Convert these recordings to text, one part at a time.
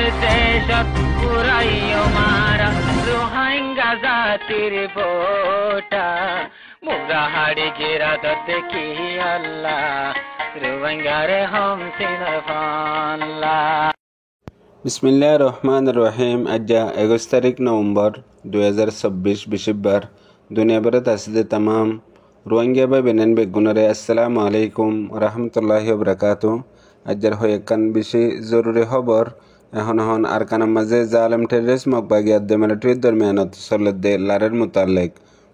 দেশত উড়াইও মারা রোহিঙ্গা জাতির বোটা মুগাহাড়ি গিরাদত কি আল্লাহ রোহিঙ্গারে হম সিনার ফাল্লা। বিসমিল্লাহির রহমানির রহিম। আজ্জা 21 তারিখ নভেম্বর 2026 বিশিববার দুনিয়াভরত আসলে তামাম রোহিঙ্গা বা বেনেন বেগুনরে আসসালামু আলাইকুম রহমতুল্লাহি ওবরাকাতু। আজ্জার হয়ে কান বেশি জরুরি খবর এখন আর কানার মাঝে জালেম টেররিস্ট মকবাগিয়াত দে মিলিটারির দরমিয়ানত সল্লদে লারের মুতাল্লিক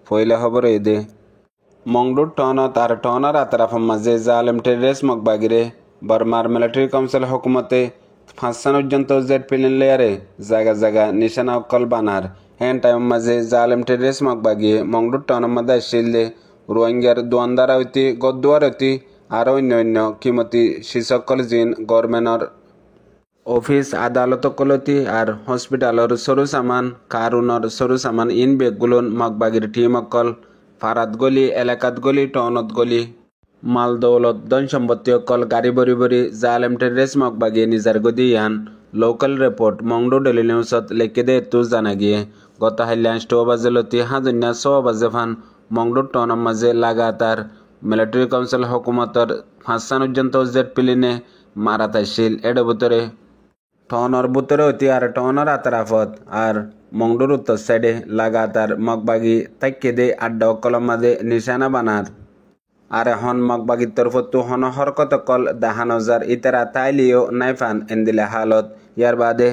ফয়লা খবর এই দে মংডুর টনত আর টনার আতরাফের মাঝে জালেম টেররিস্ট মকবাগিরে বর্মার মিলিটারি কাউন্সিল হুকুমতে 5 সান পর্যন্ত জেড পিলিন লেয়ারে জায়গা জায়গা নিশানা অকল বানার হ্যান টাইম মাঝে জালেম টেররিস্ট মকবাগিয়ে মংডুর টনের মধ্যে আসলে রোহিঙ্গার দোয়ানদারা হইতি গদ্দুয়ার হইতি আর অন্য কিমতি শিসকল জিন গভর্নমেন্টর অফিস আদালত কলতি আর হসপিটালর সরু সামান কারুনর সরু সামান ইন বেগগুলোন মকবাগির টিম অকল ফারাত গলি এলাকাত গলি টনত গলি মাল দৌলত ধন সম্পত্তি অকল গাড়ি বরি বরি জালেম টেররিস্ট মকবাগিয়ে নিজার গদি ইয়ান লোকাল রিপোর্ট মংডু ডেলি নিউজত লেখে দে তু জানা গিয়ে গত হাইলান 2 বাজে লতি হাজন্যা 6 বাজে ফান মংডুর টনের মাঝে লাগাতার মিলিটারি কাউন্সিল হুকুমতর 5 সান পর্যন্ত জেড পিলিনে মারাত আসছিল এডো ভিতরে টনর ভিতরে হইতি আর টনর আতরাফত আর মংডুর উত্তর সাইডে লাগাতার মকবাগি তাইকে দে আড্ডা অকলর মাঝে নিশানা বানার আর এখন মকবাগির তরফত হন হরকত কল দাহানজার ইতারা তাইলিও নাইফান এন্দিলা হালত ইয়ার বাদে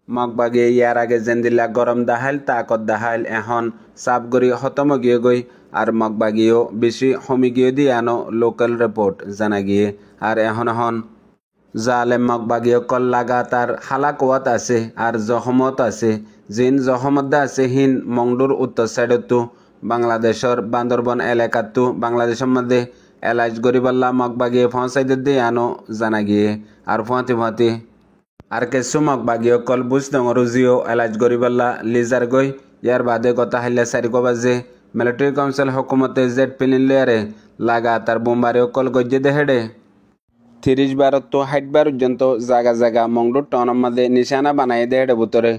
মকবাগি ইয়ার আগে জেন্দিলা গরম দাহাইল তাকত দাহাইল এখন সাবগরি খতম গিয়ে গই আর মকবাগিও বেশি হমি গিয়ে দিয়ে আনো লোকাল রিপোর্ট জানা গিয়ে আর এখন জালেম মকবাগি অকল লাগাতার হালাকোয়াত আছে আর জখমত আছে জিন জখমত আছে হিন মংডুর উত্তর সাইডতো বাংলাদেশের বান্দরবন এলাকাতো বাংলাদেশের মধ্যে এলাজ গরিবাল্লা মকবাগিয়ে পৌঁছাই দিয়ে আনো জানা গিয়ে আর ফুঁয়াতে আর কিছু মকবাগি অকল বুঝ ডঙরুজিও এলাজ গরিবাল্লা লিজার গই ইয়ার বাদে গত হাইলা 4 বাজে মিলিটারি কাউন্সিল হুকুমতে জেড পিলিন লেয়ারে লাগাতার বোমবারি অকল গজ্জে দে হেডে 30 বার তো 60 বার পর্যন্ত জায়গা জায়গা মংডুর টনের মধ্যে নিশানা বানাই দে হেডে ভিতরে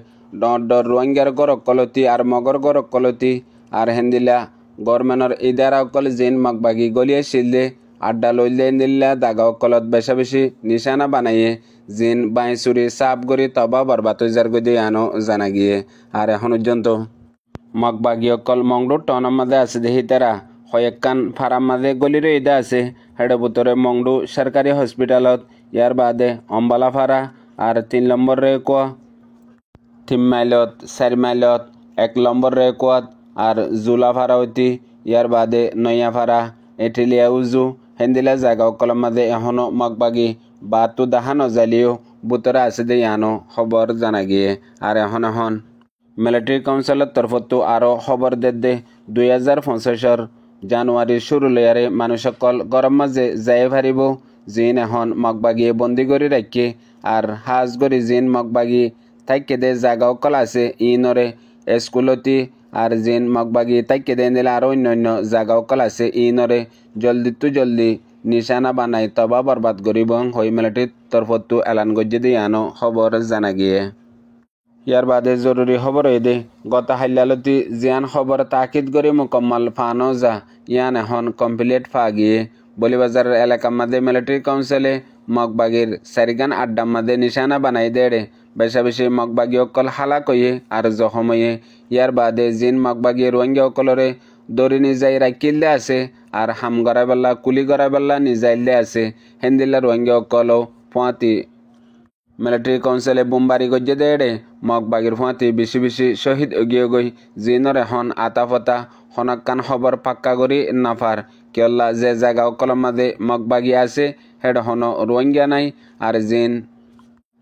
ডর রোহিঙ্গার গরক কলতি আর মগর গরক কলতি আর হেন্দিলা গভর্নমেন্টর ইদারা অকল জিন মকবাগি গলিয়ে শিলদে আড্ডা লইলে নিল্লা দাগা অকলত বেশা বেশি নিশানা বানাইয়ে জিন বাইসুরি সাপ গরি তবা বরবাত জার গদি আনো জানা গিয়ে আর এখন পর্যন্ত মকবাগি অকল মংডুর টনের মধ্যে আছে দেখি তারা কয়েকখান ফারাম মাঝে গলির ইদা আছে হেডে ভিতরে মংডু সরকারি হসপিটালত ইয়ার বাদে অম্বালা ফারা আর 3 নম্বর রে কোয়া 3 মাইলত 4 মাইলত 1 নম্বর রে কোয়াত আর জুলা ফারা হইতি ইয়ার বাদে নয়া ফারা এটিলিয়া উজু হেন্দিলা জায়গা অকলের মাঝে এখনো মকবাগি বাতু দাহানো জালিও বুতরে আছে দে আনো খবর জানা গিয়ে আর এখন মিলিটারি কাউন্সিলের তরফতো আরও খবর দে 2025 জানুয়ারির শুরু লেয়ারে মানুষ সকল গরম মাঝে যাই পারিব জিন এখন মকবাগিয়ে বন্দি করে রাখি আর হাজ গরি জিন মকবাগি থাইকে দে জায়গা অকল আছে ইনরে স্কুলতি আর জিন মকবাগি তাইকে দেন দিলে আর অন্য জায়গা অকল আছে ইনরে জলদি নিশানা বানাই তবা বরবাদ করিব হই মিলিটারির তরফতো এলান গজ্জে দিয়ে আনো খবর জানা গিয়ে ইয়ার বাদে জরুরি খবর হয়ে দে গত হাইলালতি জিয়ান খবর তাকিদ করে মুকম্মল ফানো যা ইয়ান এখন কমপ্লিট ফা গিয়ে বলিবাজারের এলাকার মাঝে মিলিটারি কাউন্সিলে মকবাগির 4 গান আড্ডার মাঝে নিশানা বানাই দেড়ে বেশা বেশি মকবাগি অকল হালা কইয়ে আর জখম হয়ে ইয়ার বাদে জিন মকবাগি রোহিঙ্গা অকলরে দড়ি নিজাই রাখিলে আছে আর হাম গড়াই বেলা কুলি গড়াই বেলা নিজাইলে আছে হেন্দিলা রোহিঙ্গা অকলও ফুঁয়াতি মিলিটারি কাউন্সিলে বোমবারি গজ্জে দেড়ে মকবাগির ফুঁয়াতি বেশি শহীদ এগিয়ে গই জিনর এখন আতাফতা হনকান খবর পাক্কা করি নাফার কেল্লা যে জায়গা অকলের মাঝে মকবাগি আছে হেড হন রোহিঙ্গা নাই আর জিন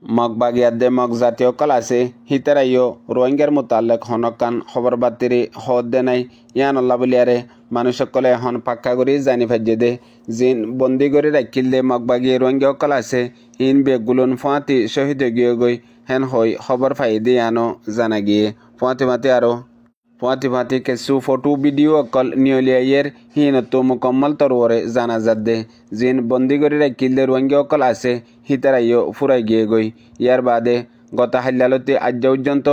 মকবাগিয়াত দে মক জাতীয় অকল আছে হিতারাইও রোহিঙ্গার মোতালেক হনকান খবর বাতিরি হদ দে নাই ইয়ান আল্লাহ বলিয়ারে মানুষ সকলে এখন পাক্কা করি জানি ফাইজে দে জিন বন্দি করে রাখিল দে মকবাগি রোহিঙ্গা অকল আছে ইন বেগুলুন ফুঁয়াতি শহীদ গিয়ে গই হেন হই খবর ফাই দিয়ে আনো জানা গিয়ে ফুঁয়াতি কিছু ফটো ভিডিও অকল নিয়লিয়াইয়ের হিনতো মুকম্মল তরওয়ারে জানা দে জিন বন্দি করে রাখিল দে রোহিঙ্গা অকল আছে হিতারাইও ফুরাই গিয়ে গই ইয়ার বাদে গত হাল্লালতি আজ্য পর্যন্ত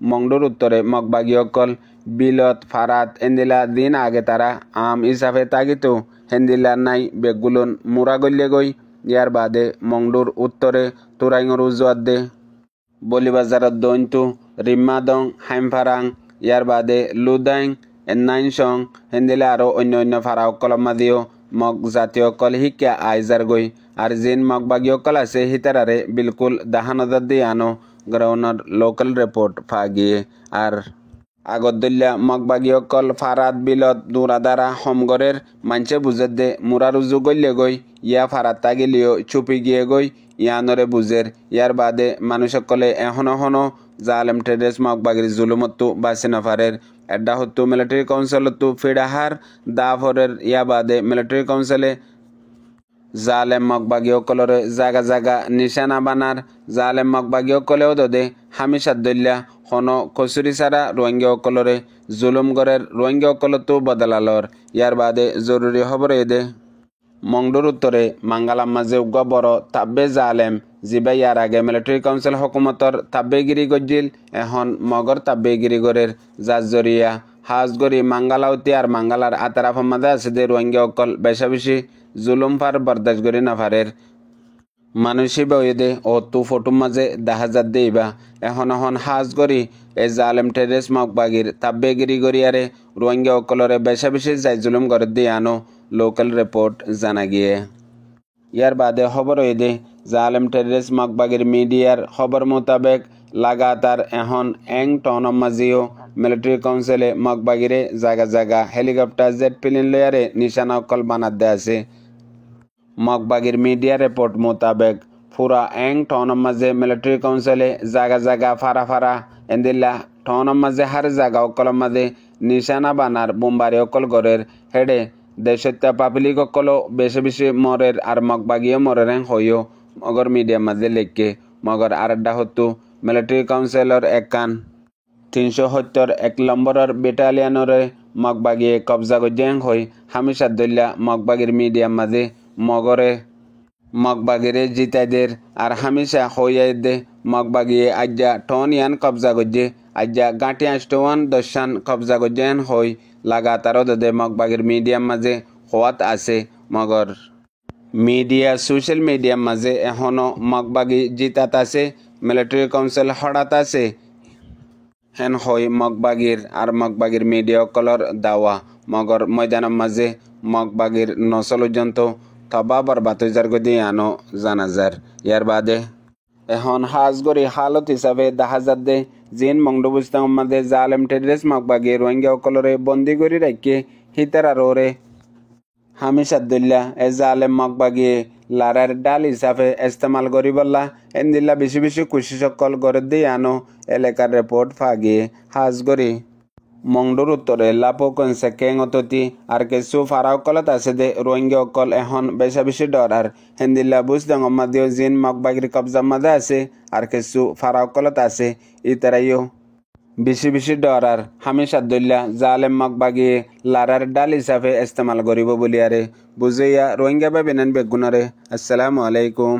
মংডুর উত্তরে মগবাগীসকল বিলত ফারাত এন্দিলা দিন আগে তারা আম হিসাবে তাগিতো হেন্দিলার নাই বেগুলুন মুরা গল্লে গই ইয়ার বাদে মংডুর উত্তরে তুরাইঙর উজুয়াদ্দে বলিবাজারত দৈন্তু রিম্মাদং হাইমফারাং ইয়ার বাদে লুদাইং এন্নাইনসং হেন্দিলে আরও অন্য অন্য ফারাসকল মাদিও মগ জাতীয়সকল শিক্ষা আইজার গই আর জিন মগবাগীসকল আছে হিতারারে বিলকুল দাহানদার দিয়ে আনো গ্রাউন্ডর লোকাল রিপোর্ট ফাগিয়ে আর আগদুল্লা মগবাগীসকল ফারাত বিলত দুরাদারা সমগরের মানছে বুঝের দে মুরা রুজু গল্লে গই ইয়া ফারাত তাগিলিও চুপি গিয়ে গই ইয়ানরে বুঝের ইয়ার বাদে মানুষসকলে এখনো জালেম ট্রেডার্স মগবাগির জুলুমত্তু বাসি নফারের এড্ডা হত্তু মিলিটারি কাউন্সিলত্তু ফিডাহার দাফরের ইয়া বাদে মিলিটারি কাউন্সিলে জালেম মগবাগীসকলরে জাগা জাগা নিশানা বানার জালেম মগবাগীসকলেও দদে হামিসাদ্দুল্লা হন কচুরি সারা রোহিঙ্গাসকলরে জুলুম গড়ের রোহিঙ্গাসকলতো বদলালর ইয়ার বাদে জরুরি খবর এদে মংডুর উত্তরে মাঙ্গালাম মাঝে উগ্র বড় তাব্বে জালেম জিবা ইয়ার আগে মিলিটারি কাউন্সিল হকুমতর তাব্বেগিরি গজ্জিল এখন মগর তাব্বেগিরি গড়ের জাজরিয়া হাজগরি মাঙ্গালাউতি আর মাঙ্গালার আতারাফ মাদা আছে দে রোহিঙ্গাসকল বেশা বেশি জুলুম ফার বরদাস্ত করি নাফারের মানুষই বইদে ও তু ফটুর মাঝে দেখা যাত দেইবা এখন হাজ করি এ জালেম টেরেস মগবাগির তাব্বেগিরি গরিয়ারে রোহিঙ্গাসকলরে বেশা বেশি যাই জুলুম করে দিয়ে আনো লোকাল রিপোর্ট জানা গিয়ে ইয়ার বাদে খবর হইদে জালেম টেরেস মগবাগির মিডিয়ার খবর মোতাবেক লাগাতার এখন এং টন মাজিও মিলিটারি কাউন্সিলে মগবাগিরে জাগা জাগা হেলিকপ্টার জেট প্লেন লয়ারে নিশানা অকল বানাত দে আছে মগবাগির মিডিয়া রিপোর্ট মোতাবেক পুরা এং টন মাঝে মিলিটারি কাউন্সিলে জাগা জাগা ফারা এন্দিল্লা টন মাঝে হার জাগা অকল মাঝে নিশানা বানার বোমবারি অকল গড়ের হেডে দেশত্য পাবলিক অকলও বেশি বেশি মরের আর মগবাগিও মরের হইও মগর মিডিয়া মাঝে লেখকে মগর আরেকটা হতো মিলিটারি কাউন্সিলর একান 371 নম্বরের বেটালিয়নরে মগবাগিয়ে কবজা গজ্জেং হই হামিসাদ্দুল্লা মগবাগির মিডিয়া মাঝে মগবাগিরে জিতাইদের আর হামিশা হইয়াই দে মগবাগিয়ে আজ্জা টন ইয়ান কবজা গজ্জে আজ্জা গাঁটি আষ্টওয়ান দশান কবজা গজ্জেন হই লাগাতারও দে মগবাগির মিডিয়ার মাঝে হওয়াত আছে মগর মিডিয়া সোশ্যাল মিডিয়ার মাঝে এখনো মগবাগি জিতাত আছে মিলিটারি কাউন্সিল হঠাৎ আছে হেন হই মগবাগির আর মগবাগির মিডিয়া কলর দাওয়া মগর ময়দানের মাঝে মগবাগির নসল পর্যন্ত তবা বরবাদ হইজার গদি আনো জানাজার ইয়ার বাদে এখন হাজগরি হালত হিসাবে দেখা যাত দে জিন মংডুবুস্তাং মাঝে জালেম টেডরেস মগবাগি রোহিঙ্গা কলরে বন্দি করি রাখে হিতার আরে হামিসাদ্দুল্লা এ জালেম মগবাগি লারার ডাল হিসাবে ইস্তেমাল করি বললা এন্দিল্লা বেশি বেশি খুশি সকল গড়ে দিয়ে আনো এলাকার রিপোর্ট ফাগিয়ে হাজগরি মংডুর উত্তরে লাপোকনসে কেং অততি আর কিছু ফারাউকলত আছে দে রোহিঙ্গা অকল এখন বেশা বেশি ডর আর হেন্দিল্লা বুঝদং মাদিও জিন মগবাগির কবজা মাদে আছে আর কিছু ফারাউকলত আছে ইতারাইও বেশি বেশি ডর আর হামিসাদ্দুল্লা জালেম মগবাগি লারার ডাল হিসাবে ইস্তেমাল করিব বলিয়ারে বুঝাইয়া রোহিঙ্গা বা বেনান বেগুনারে আসসালামু আলাইকুম।